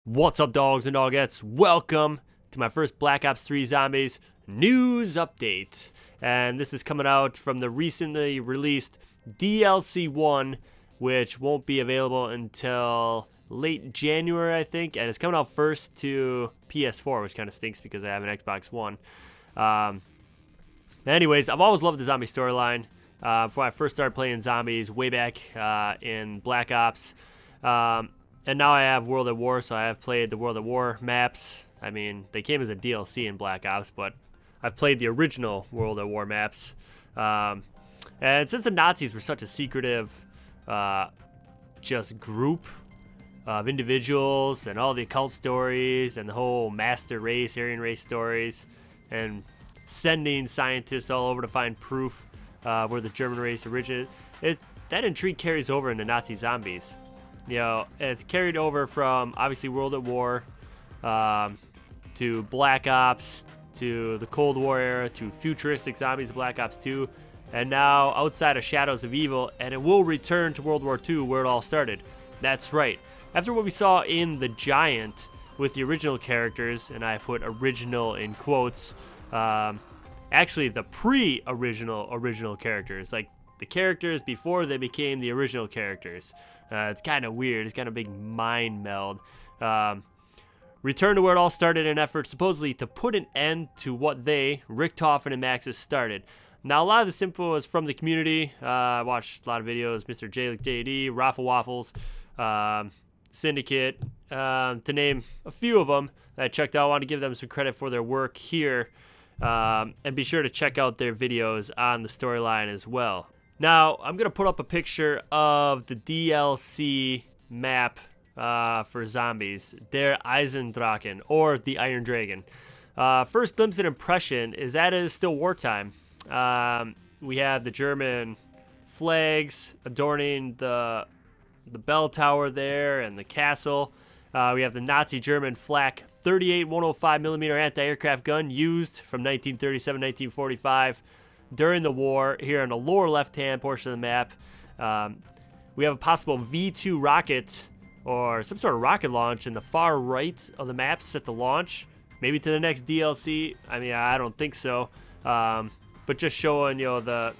What's up, dogs and dogettes? Welcome to my first Black Ops 3 Zombies news update. And this is coming out from the recently released DLC 1, which won't be available until late January, I think. And it's coming out first to PS4, which kind of stinks because I have an Xbox One. Anyways, I've always loved the zombie storyline. Before I first started playing zombies way back in Black Ops. And now I have World at War, so I have played the World at War maps. I mean, they came as a DLC in Black Ops, but I've played the original World at War maps. And since the Nazis were such a secretive just group of individuals and all the occult stories and the whole master race, Aryan race stories, and sending scientists all over to find proof where the German race originated, that intrigue carries over into Nazi zombies. You know, it's carried over from obviously World at War to Black Ops to the Cold War era to futuristic zombies of Black Ops 2, and now outside of Shadows of Evil, and it will return to World War II where it all started. That's right. After what we saw in The Giant with the original characters, and I put original in quotes, actually the original characters, like the characters before they became the original characters. It's kind of weird. It's kind of a big mind meld. Return to where it all started in an effort supposedly to put an end to what they, Richtofen and Maxis, started. Now, a lot of this info is from the community. I watched a lot of videos, Mr. JD, Raffle Waffles, Syndicate, to name a few of them that I checked out. I want to give them some credit for their work here. And be sure to check out their videos on the storyline as well. Now, I'm going to put up a picture of the DLC map for zombies. Der Eisendrachen, or the Iron Dragon. First glimpse and impression is that it is still wartime. We have the German flags adorning the bell tower there and the castle. We have the Nazi German flak 38 105mm anti-aircraft gun used from 1937-1945 during the war. Here in the lower left-hand portion of the map, we have a possible V2 rocket or some sort of rocket launch in the far right of the map set to launch. Maybe to the next DLC. I mean, I don't think so. But just showing, you know,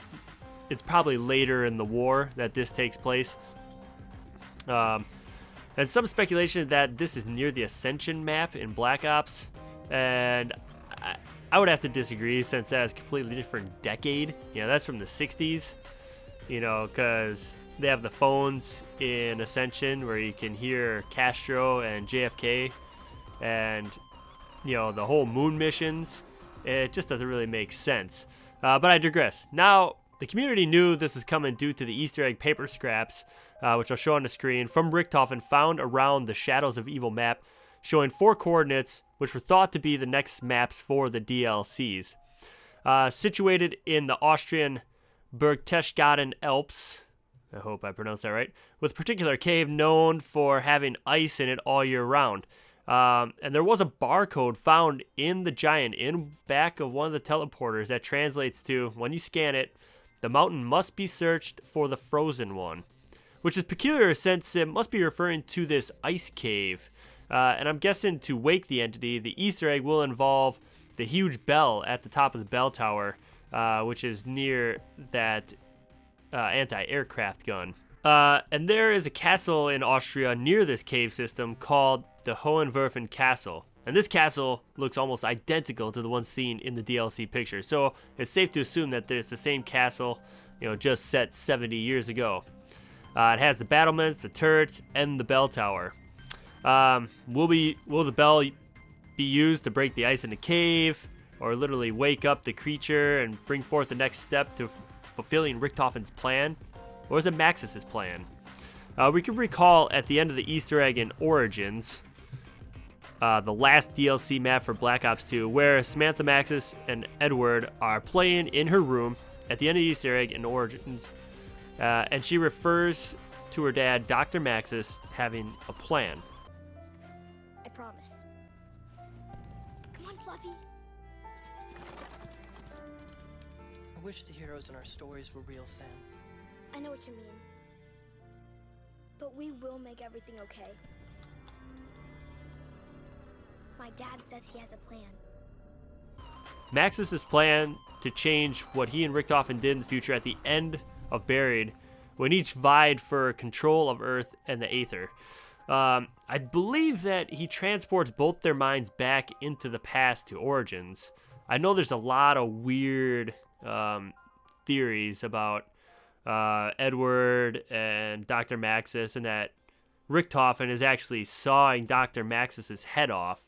it's probably later in the war that this takes place. And some speculation that this is near the Ascension map in Black Ops, and I would have to disagree since that's a completely different decade. You know, that's from the 60s, you know, because they have the phones in Ascension where you can hear Castro and JFK and, you know, the whole moon missions. It just doesn't really make sense. But I digress. Now, the community knew this was coming due to the Easter egg paper scraps, which I'll show on the screen, from Richtofen found around the Shadows of Evil map, showing 4 coordinates, which were thought to be the next maps for the DLCs. Situated in the Austrian Berchtesgaden Alps, I hope I pronounced that right, with a particular cave known for having ice in it all year round. And there was a barcode found in the Giant, in back of one of the teleporters, that translates to, when you scan it, the mountain must be searched for the frozen one, which is peculiar since it must be referring to this ice cave. And I'm guessing to wake the entity, the Easter egg will involve the huge bell at the top of the bell tower, which is near that anti-aircraft gun. And there is a castle in Austria near this cave system called the Hohenwerfen Castle. And this castle looks almost identical to the one seen in the DLC picture. So it's safe to assume that it's the same castle, you know, just set 70 years ago. It has the battlements, the turrets, and the bell tower. Will the bell be used to break the ice in the cave, or literally wake up the creature and bring forth the next step to fulfilling Richtofen's plan? Or is it Maxis' plan? We can recall at the end of the Easter egg in Origins, the last DLC map for Black Ops 2, where Samantha, Maxis, and Edward are playing in her room at the end of the Easter egg in Origins, and she refers to her dad, Dr. Maxis, having a plan. I promise. Come on, Fluffy. I wish the heroes in our stories were real, Sam. I know what you mean. But we will make everything okay. my dad says he has a plan. Max's plan to change what he and Richtofen did in the future at the end of Buried, when each vied for control of Earth and the Aether. I believe that he transports both their minds back into the past to Origins. I know there's a lot of weird theories about Edward and Dr. Maxis, and that Richtofen is actually sawing Dr. Maxis's head off,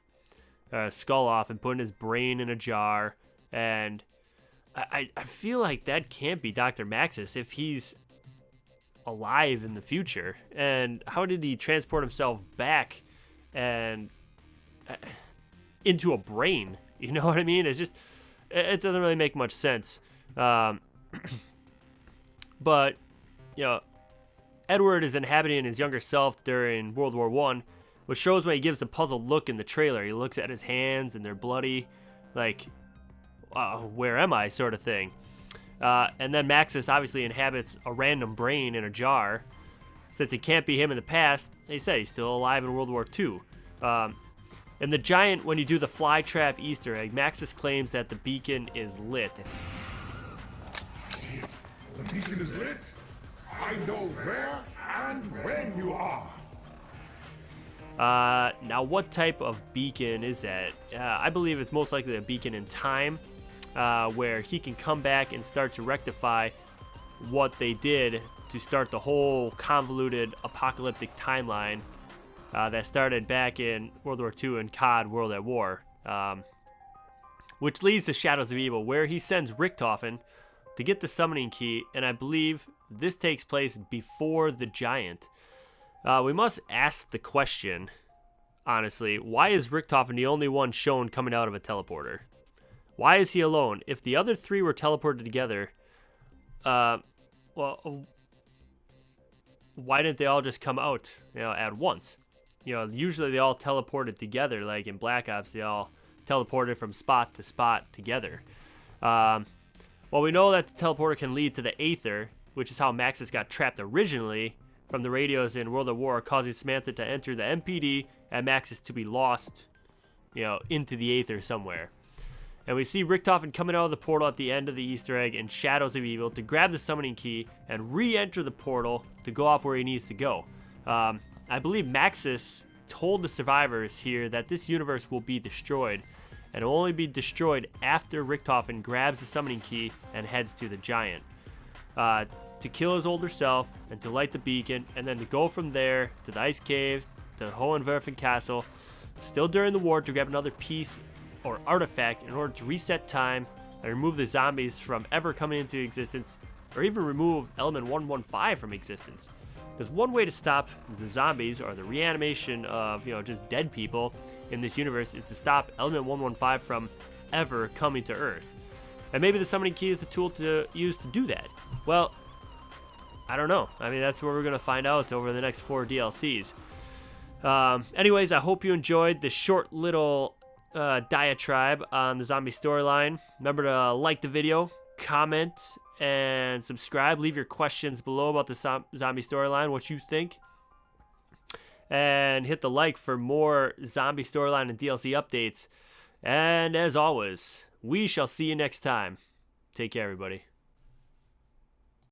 skull off, and putting his brain in a jar. And I feel like that can't be Dr. Maxis if he's alive in the future. And how did he transport himself back and into a brain? You know what I mean? It's just, it doesn't really make much sense. But, you know, Edward is inhabiting his younger self during World War I, which shows when he gives a puzzled look in the trailer. He looks at his hands and they're bloody, like, where am I, sort of thing. And then Maxis obviously inhabits a random brain in a jar. Since it can't be him in the past, they said he's still alive in World War II. And the Giant, when you do the fly trap Easter egg, Maxis claims that the beacon is lit. The beacon is lit. I know where and when you are. Now, what type of beacon is that? I believe it's most likely a beacon in time, where he can come back and start to rectify what they did to start the whole convoluted apocalyptic timeline that started back in World War II and COD World at War, which leads to Shadows of Evil, where he sends Richtofen to get the summoning key, and I believe this takes place before the Giant. We must ask the question, honestly, why is Richtofen the only one shown coming out of a teleporter? Why is he alone? If the other three were teleported together, well, why didn't they all just come out, at once? Usually they all teleported together, like in Black Ops, they all teleported from spot to spot together. Well, we know that the teleporter can lead to the Aether, which is how Maxis got trapped originally from the radios in World at War, causing Samantha to enter the MPD and Maxis to be lost, into the Aether somewhere. And we see Richtofen coming out of the portal at the end of the Easter egg in Shadows of Evil to grab the summoning key and re-enter the portal to go off where he needs to go. I believe Maxis told the survivors here that this universe will be destroyed, and it will only be destroyed after Richtofen grabs the summoning key and heads to the Giant. To kill his older self, and to light the beacon, and then to go from there to the Ice Cave, to Hohenwerfen Castle, still during the war, to grab another piece or artifact in order to reset time and remove the zombies from ever coming into existence, or even remove Element 115 from existence. Because one way to stop the zombies, or the reanimation of, just dead people in this universe, is to stop Element 115 from ever coming to Earth. And maybe the summoning key is the tool to use to do that. Well, I don't know. I mean, that's what we're going to find out over the next 4 DLCs. Anyways, I hope you enjoyed this short little diatribe on the zombie storyline. Remember to like the video, comment, and subscribe. Leave your questions below about the zombie storyline, what you think. And hit the like for more zombie storyline and DLC updates. And as always, we shall see you next time. Take care, everybody.